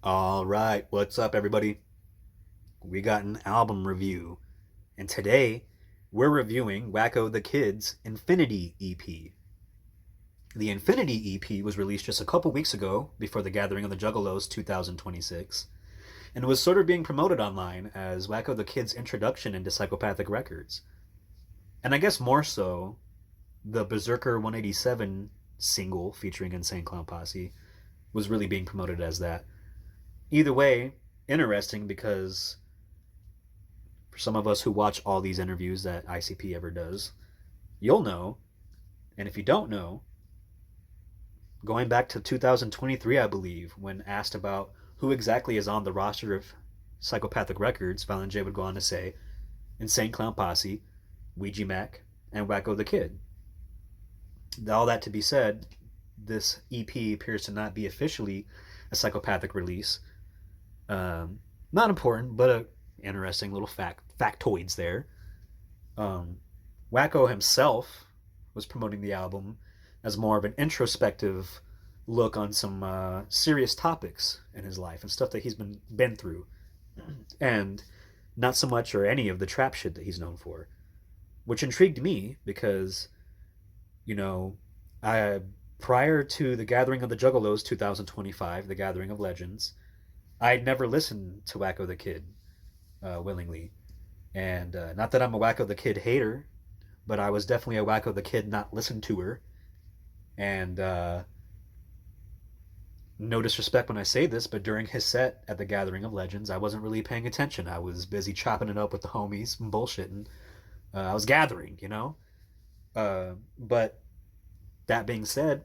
All right, what's up, everybody? We got an album review, and today we're reviewing Wacko the Kidd's Infinity EP. The Infinity EP was released just a couple weeks ago before the Gathering of the Juggalos 2026, and was sort of being promoted online as Wacko the Kidd's introduction into psychopathic records. And I guess more so, the Berserker 187 single featuring Insane Clown Posse was really being promoted as that. Either way, interesting because for some of us who watch all these interviews that ICP ever does, you'll know. And if you don't know, going back to 2023, I believe, when asked about who exactly is on the roster of Psychopathic Records, Violent J would go on to say Insane Clown Posse, Ouija Mac, and Wacko the Kid. All that to be said, this EP appears to not be officially a psychopathic release. Not important, but a interesting little factoids there. Um, Wacko himself was promoting the album as more of an introspective look on some serious topics in his life and stuff that he's been through, and not so much or any of the trap shit that he's known for, which intrigued me because you know I prior to the Gathering of the Juggalos 2025, the Gathering of Legends, I'd never listened to Wacko the Kid willingly, and not that I'm a Wacko the Kid hater, but I was definitely a Wacko the Kid not listen to her. And no disrespect when I say this, but during his set at the Gathering of Legends, I wasn't really paying attention. I was busy chopping it up with the homies and bullshitting. I was gathering, you know? But that being said,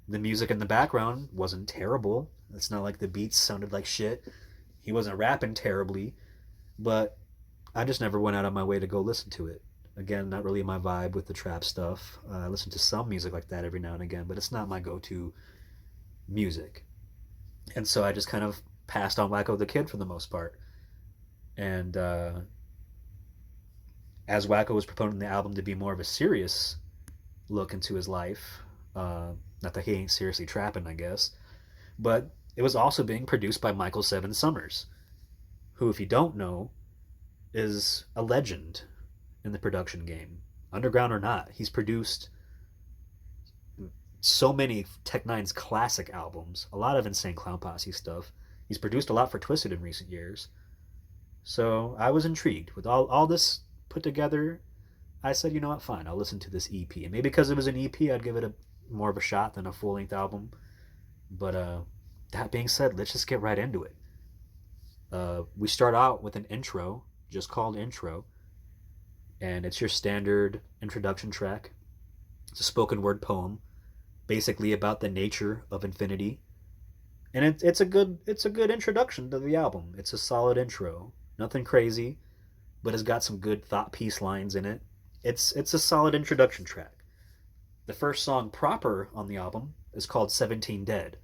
the music in the background wasn't terrible. It's not like the beats sounded like shit. He wasn't rapping terribly, but I just never went out of my way to go listen to it. Again, not really my vibe with the trap stuff. I listen to some music like that every now and again, but it's not my go-to music. And so I just kind of passed on Wacko the Kid for the most part. And as Wacko was promoting the album to be more of a serious look into his life, not that he ain't seriously trapping, I guess, but it was also being produced by Michael Seven Summers, who, if you don't know, is a legend in the production game. Underground or not, he's produced so many Tech Nine's classic albums, a lot of Insane Clown Posse stuff. He's produced a lot for Twisted in recent years. So I was intrigued. With all this put together, I said, you know what, fine, I'll listen to this EP. And maybe because it was an EP, I'd give it a more of a shot than a full length album. But that being said, let's just get right into it. We start out with an intro, just called Intro, and it's your standard introduction track. It's a spoken word poem, basically about the nature of infinity, and it's a good introduction to the album. It's a solid intro, nothing crazy, but it's got some good thought piece lines in it. It's a solid introduction track. The first song proper on the album is called 17 Dead,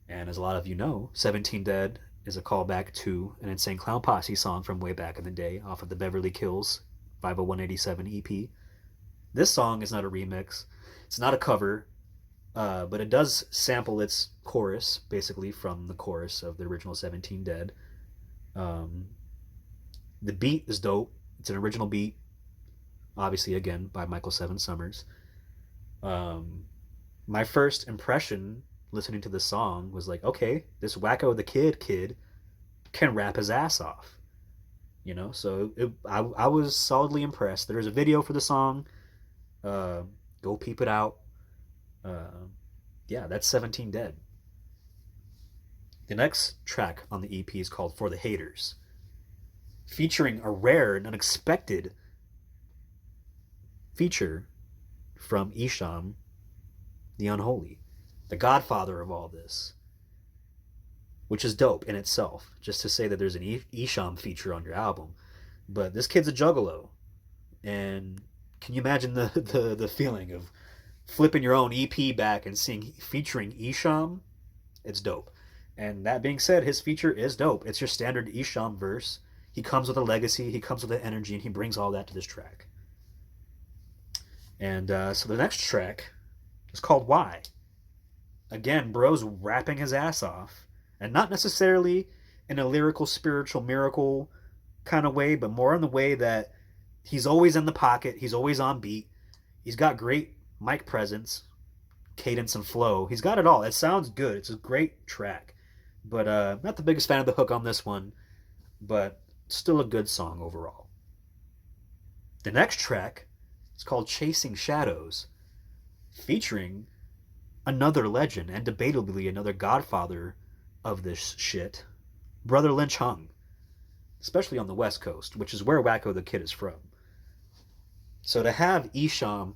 and as a lot of you know, 17 Dead is a callback to an Insane Clown Posse song from way back in the day off of the Beverly Kills 50187 EP. This song is not a remix. It's not a cover, but it does sample its chorus, basically, from the chorus of the original 17 Dead. Um, the beat is dope. It's an original beat, obviously, again, by Michael Seven Summers. Um, my first impression listening to this song was like, okay, this Wacko the Kid can rap his ass off. So I was solidly impressed. There's a video for the song. Uh, Go peep it out. Uh, yeah, that's 17 Dead. The next track on the EP is called For the Haters, featuring a rare and unexpected feature from Isham, the Unholy, the godfather of all this, which is dope in itself, just to say that there's an Isham feature on your album. But this kid's a juggalo, and can you imagine the feeling of flipping your own EP back and seeing featuring Isham? It's dope. And that being said, his feature is dope. It's your standard Isham verse. He comes with a legacy, he comes with an energy, and he brings all that to this track. And so the next track is called Why. Again, bro's rapping his ass off And not necessarily in a lyrical, spiritual, miracle kind of way, but more in the way that he's always in the pocket, he's always on beat, he's got great mic presence, cadence, and flow. He's got it all. It sounds good. It's a great track. But not the biggest fan of the hook on this one, but still a good song overall. The next track is called Chasing Shadows, featuring another legend and debatably another godfather of this shit, Brother Lynch Hung, especially on the West Coast, which is where Wakko the Kidd is from. So to have Isham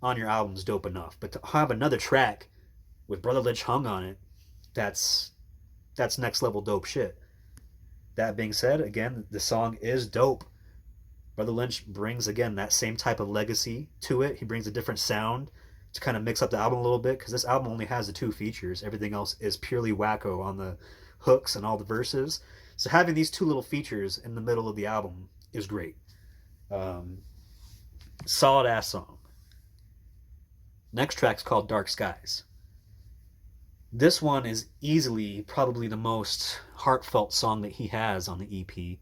on your album is dope enough, but to have another track with Brother Lynch Hung on it, that's next level dope shit. That being said, again, the song is dope. Brother Lynch brings, again, that same type of legacy to it. He brings a different sound to kind of mix up the album a little bit, because this album only has the 2 features. Everything else is purely Wakko on the hooks and all the verses. So having these 2 little features in the middle of the album is great. Solid ass song. Next track's called Dark Skies. This one is easily probably the most heartfelt song that he has on the EP.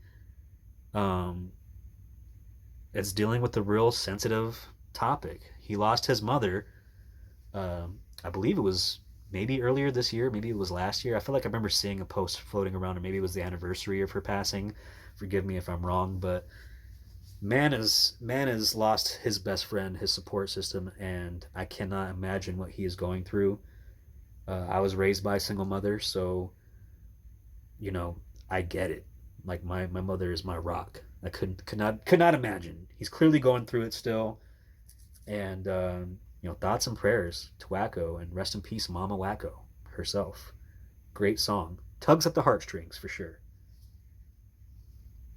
It's dealing with a real sensitive topic. He lost his mother. I believe it was maybe earlier this year, maybe it was last year. I feel like I remember seeing a post floating around, or maybe it was the anniversary of her passing. Forgive me if I'm wrong, but man has lost his best friend, his support system, and I cannot imagine what he is going through. I was raised by a single mother, so I get it. Like my mother is my rock. I could not imagine. He's clearly going through it still, and thoughts and prayers to Wakko, and rest in peace, Mama Wakko herself. Great song, tugs at the heartstrings for sure.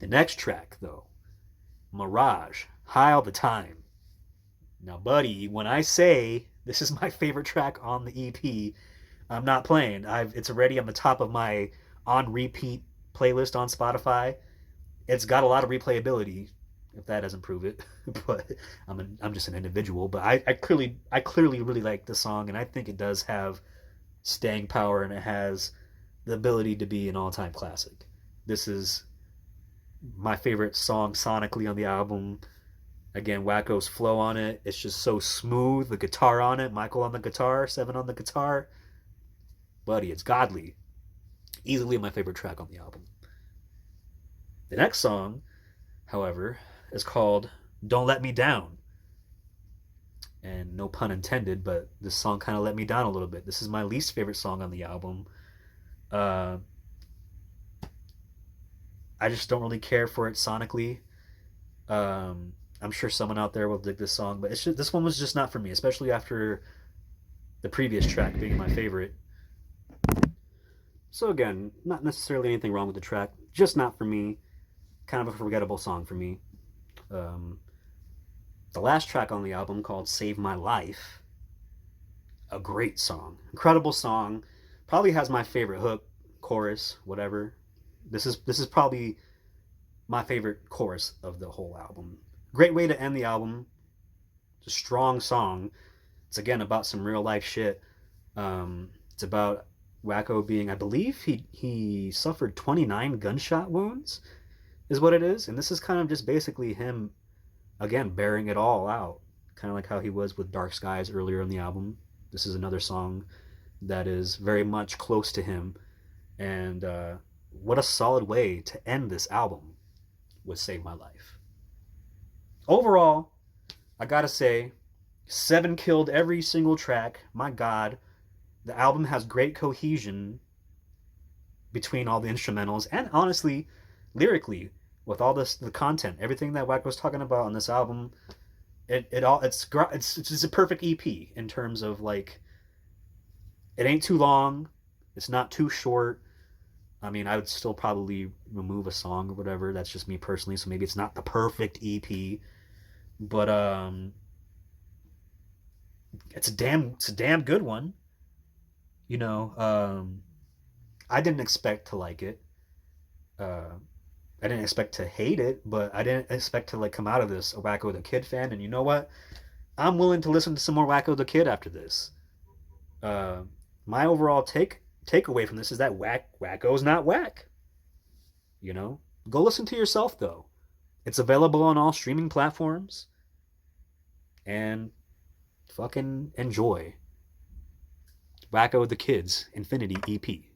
The next track, though, Mirage, High All the Time. Now, buddy, when I say this is my favorite track on the EP, I'm not playing. It's already on the top of my on repeat playlist on Spotify. It's got a lot of replayability, if that doesn't prove it. But I'm just an individual. But I clearly really like the song, and I think it does have staying power, and it has the ability to be an all-time classic. This is my favorite song sonically on the album. Again, Wakko's flow on it, it's just so smooth. The guitar on it, Michael on the guitar, Seven on the guitar. Buddy, it's godly. Easily my favorite track on the album. The next song, however, is called Don't Let Me Down. And no pun intended, but this song kind of let me down a little bit. This is my least favorite song on the album. I just don't really care for it sonically. I'm sure someone out there will dig this song, but this one was just not for me, especially after the previous track being my favorite. So again, not necessarily anything wrong with the track, just not for me. Kind of a forgettable song for me. The last track on the album, called Save My Life, a great song, incredible song. Probably has my favorite hook, chorus, whatever. This is probably my favorite chorus of the whole album. Great way to end the album. It's a strong song. It's again about some real life shit. It's about Wakko being, I believe he suffered 29 gunshot wounds, is what it is. And this is kind of just basically him, again, bearing it all out. Kind of like how he was with Dark Skies earlier in the album. This is another song that is very much close to him. And what a solid way to end this album with Save My Life. Overall, I gotta say, 7 killed every single track. My God, the album has great cohesion between all the instrumentals, and honestly, lyrically, with all the content, everything that Wakko's talking about on this album, it's just a perfect EP in terms of, like, it ain't too long, it's not too short. I mean, I would still probably remove a song or whatever. That's just me personally, so maybe it's not the perfect EP, but it's a damn good one. I didn't expect to like it. I didn't expect to hate it, but I didn't expect to, like, come out of this a Wakko the Kidd fan. And you know what? I'm willing to listen to some more Wakko the Kidd after this. My overall take, takeaway from this is that Wacko's not whack. You know, go listen to yourself though. It's available on all streaming platforms, and fucking enjoy Wakko the Kidd's Infinity EP.